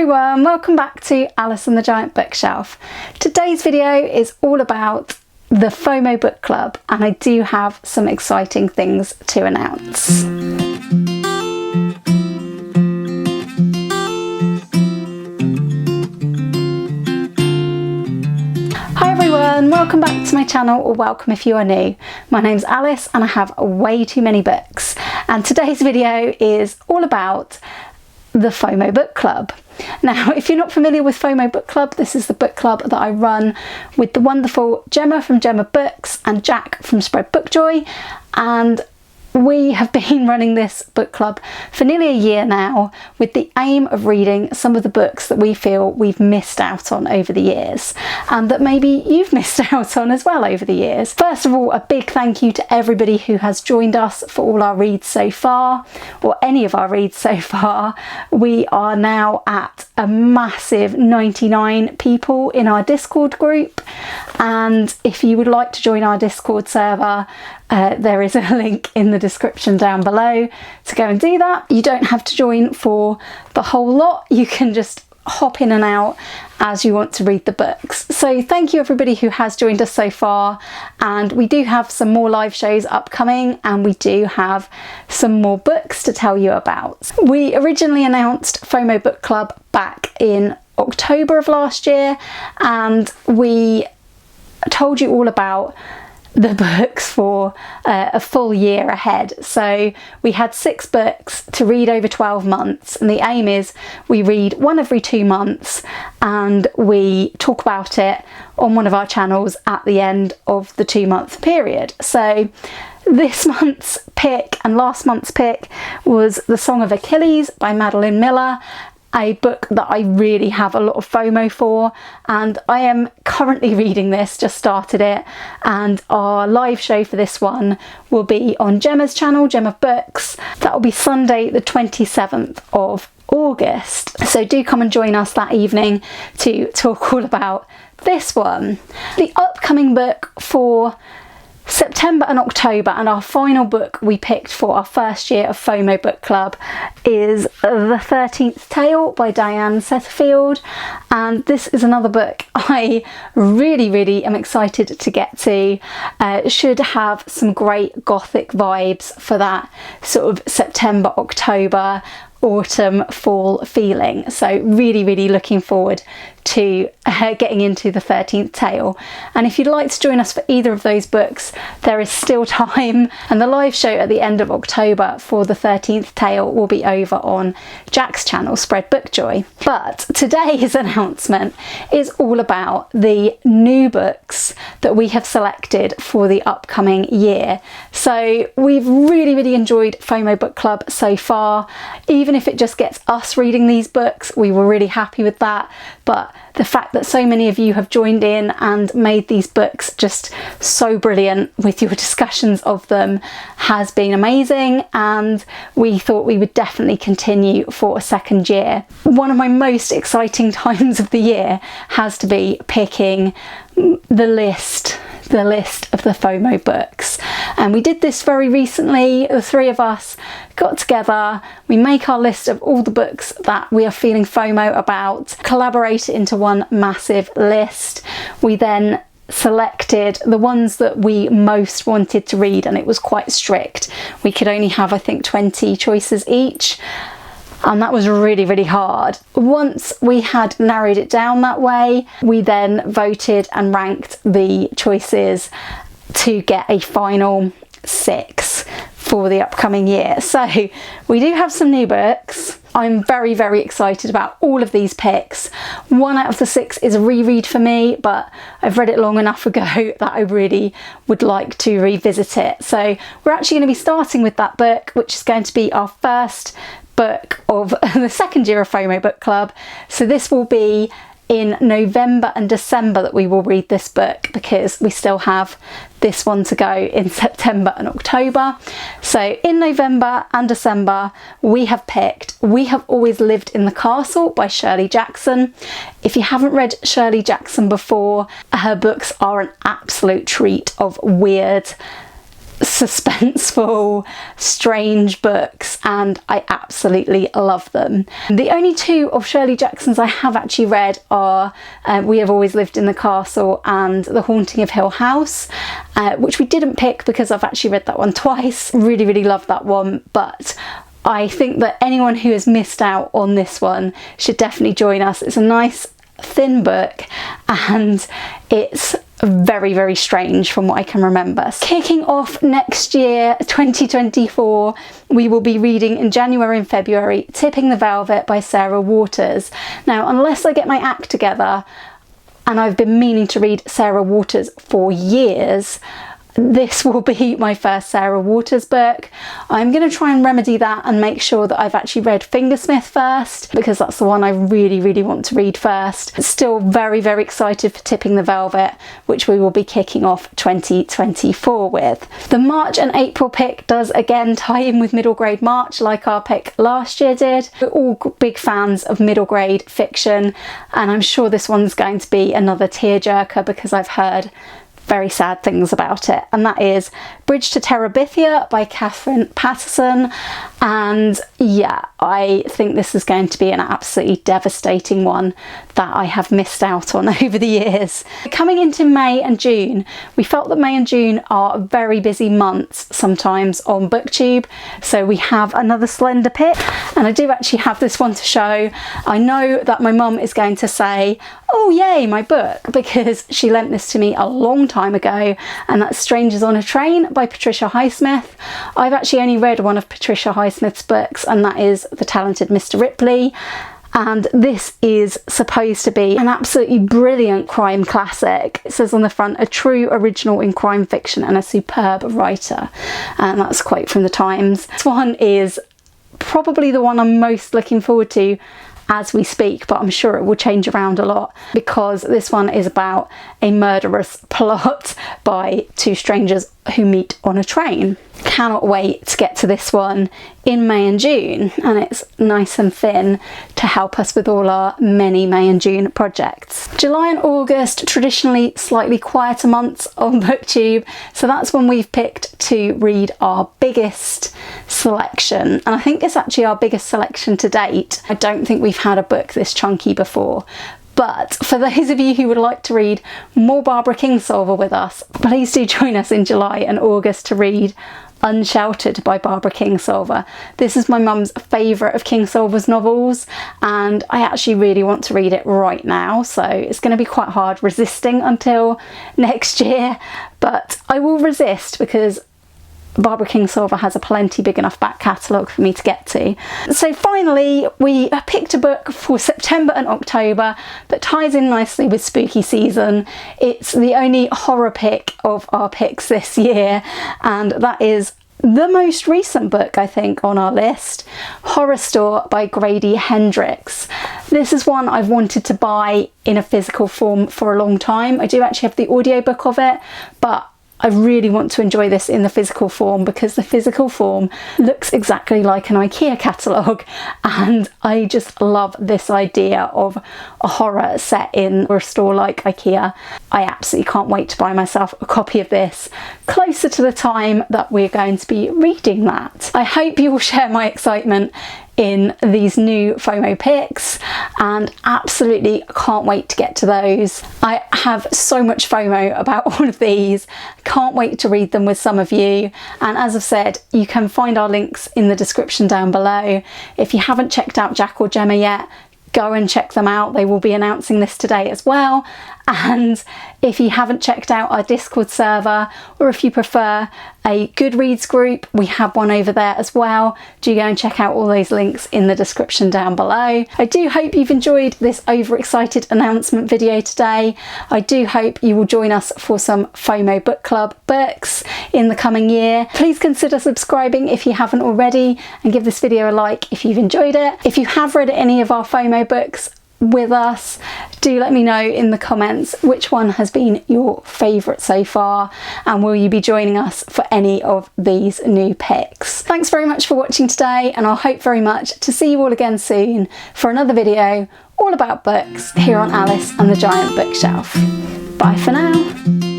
everyone, welcome back to Alice and the Giant Bookshelf. Today's video is all about the FOMO Book Club, and I do have some exciting things to announce. Hi everyone, welcome back to my channel, or welcome if you are new. My name's Alice and I have way too many books, and today's video is all about the FOMO Book Club. Now, if you're not familiar with FOMO Book Club, this is the book club that I run with the wonderful Gemma from Gemma Books and Jack from Spreadbookjoy, and we have been running this book club for nearly a year now with the aim of reading some of the books that we feel we've missed out on over the years, and that maybe you've missed out on as well over the years. First of all, a big thank you to everybody who has joined us for all our reads so far, or any of our reads so far. We are now at a massive 99 people in our Discord group, and if you would like to join our Discord server, there is a link in the description down below to go and do that. You don't have to join for the whole lot, you can just hop in and out as you want to read the books. So thank you everybody who has joined us so far, and we do have some more live shows upcoming, and we do have some more books to tell you about. We originally announced FOMO Book Club back in October of last year, and we told you all about the books for a full year ahead. So we had 6 books to read over 12 months, and the aim is we read one every 2 months and we talk about it on one of our channels at the end of the 2-month period. So this month's pick and last month's pick was The Song of Achilles by Madeline Miller, a book that I really have a lot of FOMO for, and I am currently reading this, just started it, and our live show for this one will be on Gemma's channel, Gemma Books. That will be Sunday the 27th of August, so do come and join us that evening to talk all about this one. The upcoming book for September and October, and our final book we picked for our first year of FOMO Book Club, is The 13th Tale by Diane Setterfield, and this is another book I really am excited to get to. It should have some great gothic vibes for that sort of September, October, autumn, fall feeling, so really looking forward to getting into The 13th Tale. And if you'd like to join us for either of those books, there is still time, and the live show at the end of October for The 13th Tale will be over on Jack's channel, Spreadbookjoy. But today's announcement is all about the new books that we have selected for the upcoming year. So we've really enjoyed FOMO Book Club so far. Even if it just gets us reading these books, we were really happy with that. But the fact that so many of you have joined in and made these books just so brilliant with your discussions of them has been amazing, and we thought we would definitely continue for a second year. One of my most exciting times of the year has to be picking the list of the FOMO books, and we did this very recently. The 3 of us got together, we make our list of all the books that we are feeling FOMO about, collaborate it into one massive list. We then selected the ones that we most wanted to read, and it was quite strict. We could only have, I think, 20 choices each, and that was really hard. Once we had narrowed it down that way, we then voted and ranked the choices to get a final 6 for the upcoming year. So we do have some new books. I'm very excited about all of these picks. 1 out of the 6 is a reread for me, but I've read it long enough ago that I really would like to revisit it. So we're actually going to be starting with that book, which is going to be our first book of the second year of FOMO Book Club. So this will be in November and December that we will read this book, because we still have this one to go in September and October. So in November and December we have picked We Have Always Lived in the Castle by Shirley Jackson. If you haven't read Shirley Jackson before, her books are an absolute treat of weird, suspenseful, strange books, and I absolutely love them. The only two of Shirley Jackson's I have actually read are We Have Always Lived in the Castle and The Haunting of Hill House, which we didn't pick because I've actually read that one twice. Really, really love that one, but I think that anyone who has missed out on this one should definitely join us. It's a nice thin book and it's very, very strange from what I can remember. Kicking off next year, 2024, we will be reading in January and February Tipping the Velvet by Sarah Waters. Now, unless I get my act together, and I've been meaning to read Sarah Waters for years, this will be my first Sarah Waters book. I'm going to try and remedy that and make sure that I've actually read Fingersmith first, because that's the one I really, really want to read first. Still very, very excited for Tipping the Velvet, which we will be kicking off 2024 with. The March and April pick does again tie in with middle grade March, like our pick last year did. We're all big fans of middle grade fiction, and I'm sure this one's going to be another tearjerker because I've heard very sad things about it, and that is Bridge to Terabithia by Catherine Paterson. And yeah, I think this is going to be an absolutely devastating one that I have missed out on over the years. Coming into May and June, we felt that May and June are very busy months sometimes on BookTube, so we have another slender pick, and I do actually have this one to show. I know that my mum is going to say, oh yay, my book, because she lent this to me a long time ago, and that's Strangers on a Train by Patricia Highsmith. I've actually only read one of Patricia Highsmith's books, and that is The Talented Mr. Ripley. And this is supposed to be an absolutely brilliant crime classic. It says on the front, a true original in crime fiction and a superb writer. And that's a quote from the Times. This one is probably the one I'm most looking forward to as we speak, but I'm sure it will change around a lot, because this one is about a murderous plot by two strangers who meet on a train. Cannot wait to get to this one in May and June, and it's nice and thin to help us with all our many May and June projects. July and August, traditionally slightly quieter months on BookTube, so that's when we've picked to read our biggest selection, and I think it's actually our biggest selection to date. I don't think we've had a book this chunky before. But for those of you who would like to read more Barbara Kingsolver with us, please do join us in July and August to read Unsheltered by Barbara Kingsolver. This is my mum's favourite of Kingsolver's novels, and I actually really want to read it right now, so it's going to be quite hard resisting until next year, but I will resist because Barbara Kingsolver has a plenty big enough back catalogue for me to get to. So finally, we picked a book for September and October that ties in nicely with spooky season. It's the only horror pick of our picks this year, and that is the most recent book, I think, on our list, Horror Store by Grady Hendrix. This is one I've wanted to buy in a physical form for a long time. I do actually have the audiobook of it, but I really want to enjoy this in the physical form because the physical form looks exactly like an IKEA catalogue, and I just love this idea of a horror set in a store like IKEA. I absolutely can't wait to buy myself a copy of this closer to the time that we're going to be reading that. I hope you will share my excitement in these new FOMO picks, and absolutely can't wait to get to those. I have so much FOMO about all of these. Can't wait to read them with some of you, and as I've said, you can find our links in the description down below. If you haven't checked out Jack or Gemma yet, go and check them out. They will be announcing this today as well. And if you haven't checked out our Discord server, or if you prefer a Goodreads group, we have one over there as well. Do go and check out all those links in the description down below. I do hope you've enjoyed this overexcited announcement video today. I do hope you will join us for some FOMO Book Club books in the coming year. Please consider subscribing if you haven't already, and give this video a like if you've enjoyed it. If you have read any of our FOMO books with us, do let me know in the comments which one has been your favourite so far, and will you be joining us for any of these new picks. Thanks very much for watching today, and I hope very much to see you all again soon for another video all about books here on Alice and the Giant Bookshelf. Bye for now.